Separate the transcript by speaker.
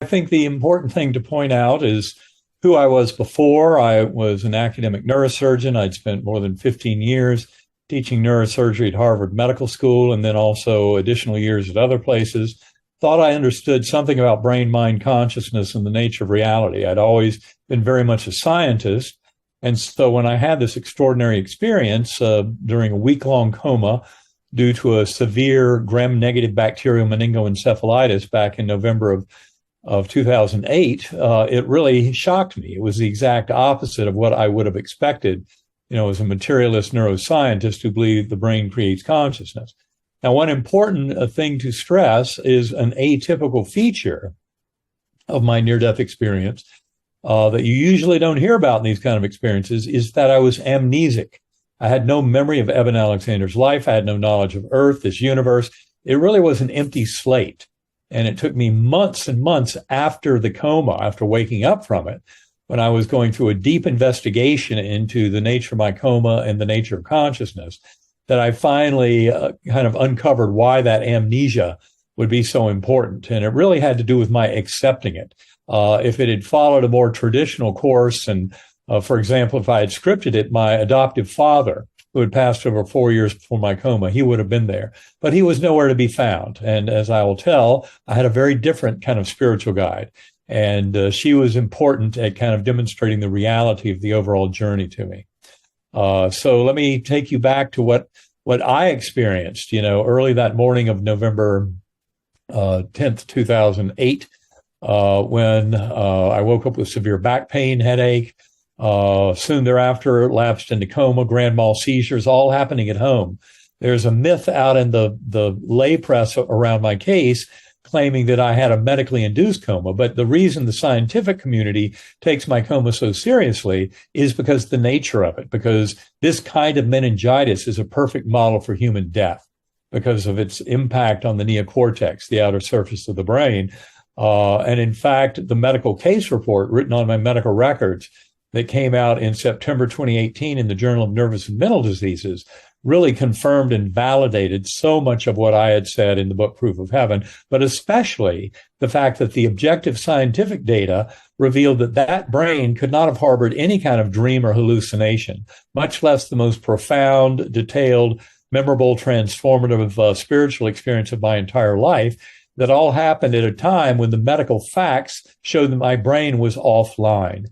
Speaker 1: think the important thing to point out is who I was before. I was an academic neurosurgeon. I'd spent more than 15 years teaching neurosurgery at Harvard Medical School and then also additional years at other places. Thought I understood something about brain, mind, consciousness, and the nature of reality. I'd always been very much a scientist. And so when I had this extraordinary experience during a week-long coma due to a severe gram-negative bacterial meningoencephalitis back in November of 2008, it really shocked me. It was the exact opposite of what I would have expected, as a materialist neuroscientist who believed the brain creates consciousness. Now, one important thing to stress is an atypical feature of my near-death experience that you usually don't hear about in these kind of experiences is that I was amnesic. I had no memory of Eben Alexander's life. I had no knowledge of Earth, this universe. It really was an empty slate. And it took me months and months after the coma, after waking up from it, when I was going through a deep investigation into the nature of my coma and the nature of consciousness, that I finally kind of uncovered why that amnesia would be so important. And it really had to do with my accepting it. If it had followed a more traditional course, and for example, if I had scripted it, my adoptive father, who had passed over 4 years before my coma, he would have been there. But he was nowhere to be found. And as I will tell, I had a very different kind of spiritual guide. And she was important at kind of demonstrating the reality of the overall journey to me. So let me take you back to what I experienced, early that morning of November 10th, 2008, when I woke up with severe back pain, headache. Soon thereafter, lapsed into coma, grand mal seizures, all happening at home. There's a myth out in the lay press around my case claiming that I had a medically induced coma. But the reason the scientific community takes my coma so seriously is because the nature of it, because this kind of meningitis is a perfect model for human death because of its impact on the neocortex, the outer surface of the brain. And in fact, the medical case report written on my medical records that came out in September 2018 in the Journal of Nervous and Mental Diseases really confirmed and validated so much of what I had said in the book Proof of Heaven, but especially the fact that the objective scientific data revealed that that brain could not have harbored any kind of dream or hallucination, much less the most profound, detailed, memorable, transformative spiritual experience of my entire life. That all happened at a time when the medical facts showed that my brain was offline.